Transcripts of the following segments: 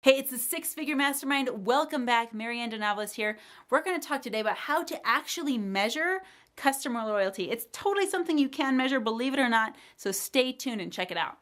Hey, it's the Six Figure Mastermind. Welcome back. Marianne here. We're going to talk today about how to actually measure customer loyalty. It's totally something you can measure, believe it or not. So stay tuned and check it out.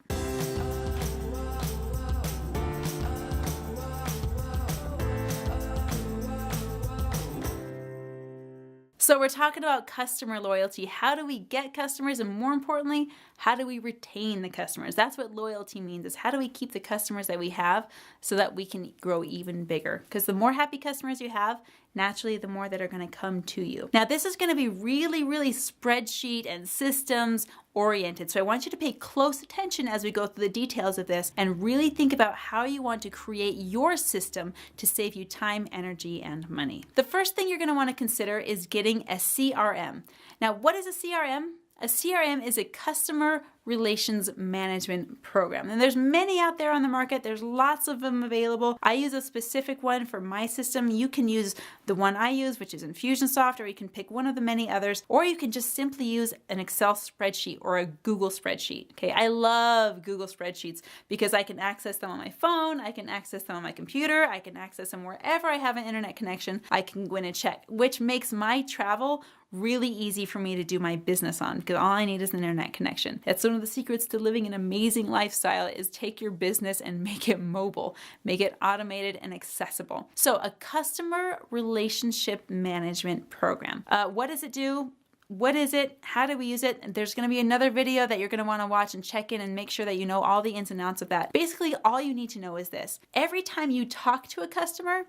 So we're talking about customer loyalty. How do we get customers? And more importantly, how do we retain the customers? That's what loyalty means, is how do we keep the customers that we have so that we can grow even bigger? Because the more happy customers you have, naturally, the more that are going to come to you. Now, this is going to be really spreadsheet and systems oriented. So I want you to pay close attention as we go through the details of this and really think about how you want to create your system to save you time, energy, and money. The first thing you're going to want to consider is getting a CRM. Now, what is a CRM? A CRM is a customer relations management program. And there's many out there on the market. There's lots of them available. I use a specific one for my system. You can use the one I use, which is Infusionsoft, or you can pick one of the many others, or you can just simply use an Excel spreadsheet or a Google spreadsheet. Okay, I love Google spreadsheets because I can access them on my phone, I can access them on my computer, I can access them wherever I have an internet connection. I can go in and check, which makes my travel really easy for me to do my business on because all I need is an internet connection. That's one of the secrets to living an amazing lifestyle, is take your business and make it mobile, make it automated and accessible. So a customer relationship management program. What does it do? What is it? How do we use it? There's going to be another video that you're going to want to watch and check in and make sure that you know all the ins and outs of that. Basically, all you need to know is this. Every time you talk to a customer,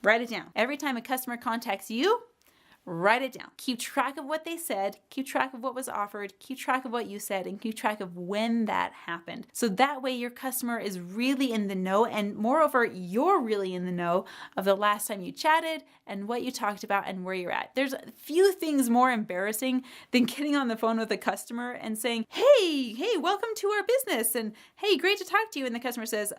write it down. Every time a customer contacts you, write it down. Keep track of what they said, keep track of what was offered, keep track of what you said, and keep track of when that happened. So that way your customer is really in the know, and moreover, you're really in the know of the last time you chatted and what you talked about and where you're at. There's a few things more embarrassing than getting on the phone with a customer and saying, hey, welcome to our business, and hey, great to talk to you. And the customer says,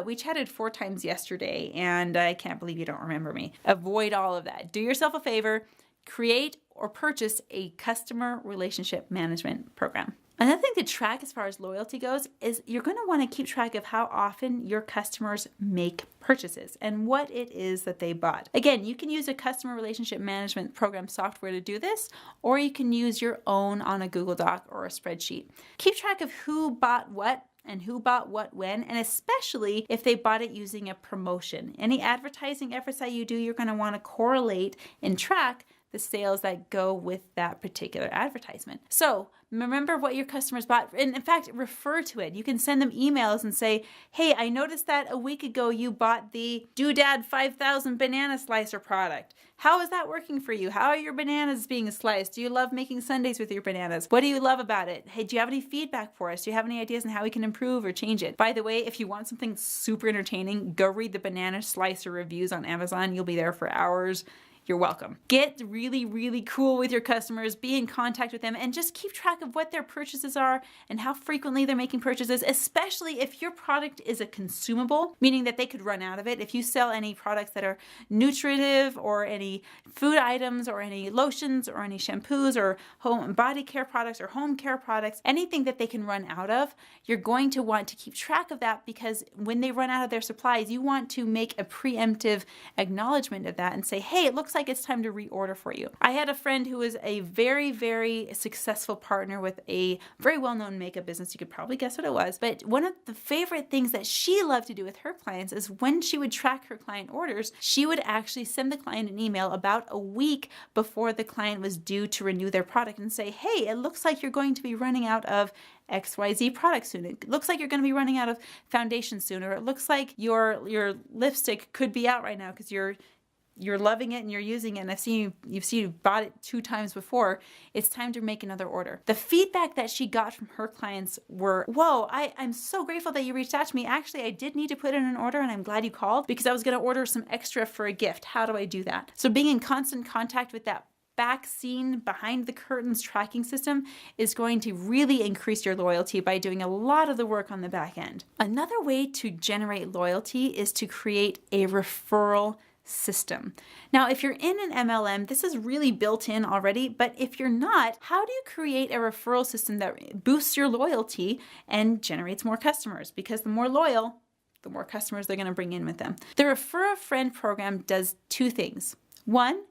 we chatted 4 times yesterday and I can't believe you don't remember me. Avoid all of that. Do yourself a favor. Create or purchase a customer relationship management program. Another thing to track as far as loyalty goes is you're going to want to keep track of how often your customers make purchases and what it is that they bought. Again, you can use a customer relationship management program software to do this, or you can use your own on a Google Doc or a spreadsheet. Keep track of who bought what and who bought what when, and especially if they bought it using a promotion. Any advertising efforts that you do, you're going to want to correlate and track the sales that go with that particular advertisement. So remember what your customers bought, and in fact, refer to it. You can send them emails and say, hey, I noticed that a week ago you bought the Doodad 5000 banana slicer product. How is that working for you? How are your bananas being sliced? Do you love making sundaes with your bananas? What do you love about it? Hey, do you have any feedback for us? Do you have any ideas on how we can improve or change it? By the way, if you want something super entertaining, go read the banana slicer reviews on Amazon. You'll be there for hours. You're welcome. Get really cool with your customers, be in contact with them, and just keep track of what their purchases are and how frequently they're making purchases, especially if your product is a consumable, meaning that they could run out of it. If you sell any products that are nutritive, or any food items, or any lotions, or any shampoos, or home and body care products, or home care products, anything that they can run out of, you're going to want to keep track of that, because when they run out of their supplies, you want to make a preemptive acknowledgement of that and say, hey, it looks like it's time to reorder for you. I had a friend who was a very successful partner with a very well-known makeup business. You could probably guess what it was. But one of the favorite things that she loved to do with her clients is when she would track her client orders, she would actually send the client an email about a week before the client was due to renew their product and say, hey, it looks like you're going to be running out of XYZ products soon. It looks like you're going to be running out of foundation soon, or it looks like your lipstick could be out right now because you're loving it and you're using it, and you've seen you bought it 2 times before. It's time to make another order. The feedback that she got from her clients were, whoa, I'm so grateful that you reached out to me. Actually, I did need to put in an order, and I'm glad you called because I was going to order some extra for a gift. How do I do that? So being in constant contact with that back scene, behind the curtains tracking system is going to really increase your loyalty by doing a lot of the work on the back end. Another way to generate loyalty is to create a referral system. Now, if you're in an MLM, this is really built in already, but if you're not, how do you create a referral system that boosts your loyalty and generates more customers? Because the more loyal, the more customers they're going to bring in with them. The Refer a Friend program does two things. One,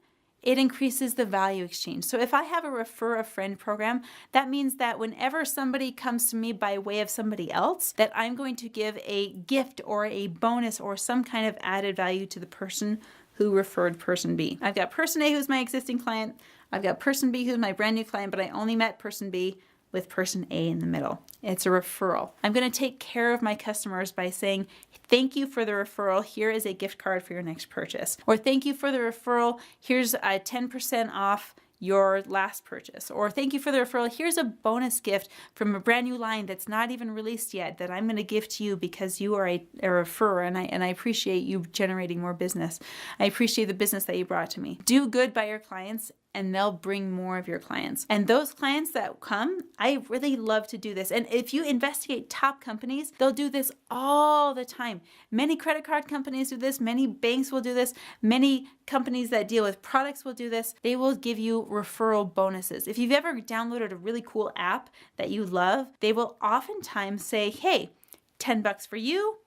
it increases the value exchange. So if I have a Refer a Friend program, that means that whenever somebody comes to me by way of somebody else, that I'm going to give a gift or a bonus or some kind of added value to the person who referred person B. I've got person A who's my existing client. I've got person B who's my brand new client, but I only met person B with person A in the middle. It's a referral. I'm going to take care of my customers by saying, thank you for the referral. Here is a gift card for your next purchase. Or thank you for the referral. Here's a 10% off your last purchase. Or thank you for the referral. Here's a bonus gift from a brand new line that's not even released yet that I'm going to give to you because you are a referrer, and I appreciate you generating more business. I appreciate the business that you brought to me. Do good by your clients, and they'll bring more of your clients. And those clients that come, I really love to do this. And if you investigate top companies, they'll do this all the time. Many credit card companies do this. Many banks will do this. Many companies that deal with products will do this. They will give you referral bonuses. If you've ever downloaded a really cool app that you love, they will oftentimes say, hey, $10 for you,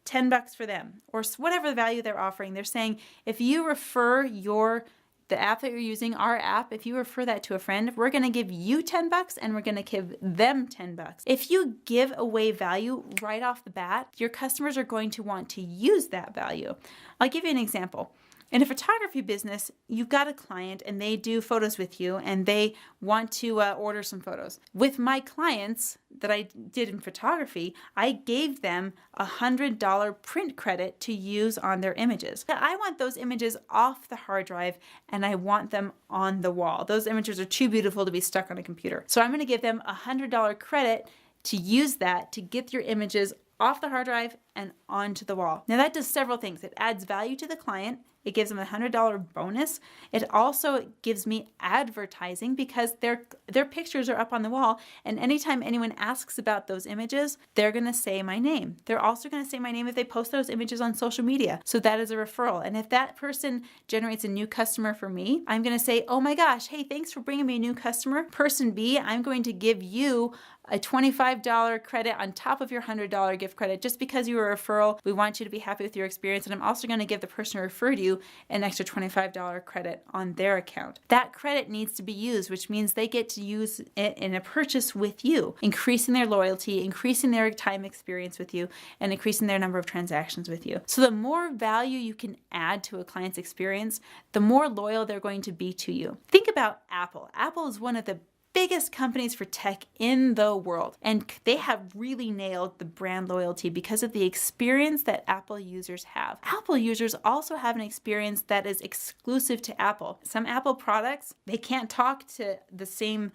$10 for them, or whatever the value they're offering. They're saying, if you refer the app that you're using, our app, if you refer that to a friend, we're going to give you $10 and we're going to give them $10. If you give away value right off the bat, your customers are going to want to use that value. I'll give you an example. In a photography business, you've got a client and they do photos with you and they want to order some photos. With my clients that I did in photography, I gave them $100 print credit to use on their images. I want those images off the hard drive and I want them on the wall. Those images are too beautiful to be stuck on a computer. So I'm going to give them $100 credit to use that to get your images off the hard drive and onto the wall. Now that does several things. It adds value to the client. It gives them a $100 bonus. It also gives me advertising because their pictures are up on the wall, and anytime anyone asks about those images, they're going to say my name. They're also going to say my name if they post those images on social media. So that is a referral. And if that person generates a new customer for me, I'm going to say, oh my gosh, hey, thanks for bringing me a new customer. Person B, I'm going to give you a $25 credit on top of your $100 gift credit just because you were a referral. We want you to be happy with your experience. And I'm also going to give the person who referred you an extra $25 credit on their account. That credit needs to be used, which means they get to use it in a purchase with you, increasing their loyalty, increasing their time experience with you, and increasing their number of transactions with you. So the more value you can add to a client's experience, the more loyal they're going to be to you. Think about Apple. Apple is one of the biggest companies for tech in the world. And they have really nailed the brand loyalty because of the experience that Apple users have. Apple users also have an experience that is exclusive to Apple. Some Apple products, they can't talk to the same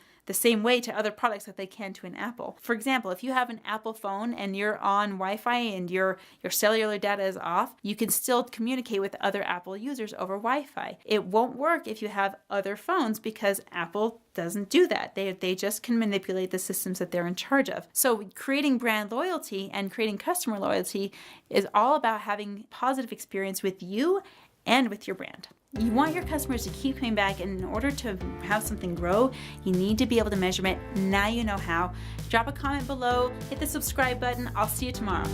way to other products that they can to an Apple. For example, if you have an Apple phone and you're on Wi-Fi and your cellular data is off, you can still communicate with other Apple users over Wi-Fi. It won't work if you have other phones because Apple doesn't do that. They just can manipulate the systems that they're in charge of. So creating brand loyalty and creating customer loyalty is all about having positive experience with you and with your brand. You want your customers to keep coming back, and in order to have something grow, you need to be able to measure it. Now you know how. Drop a comment below, hit the subscribe button. I'll see you tomorrow.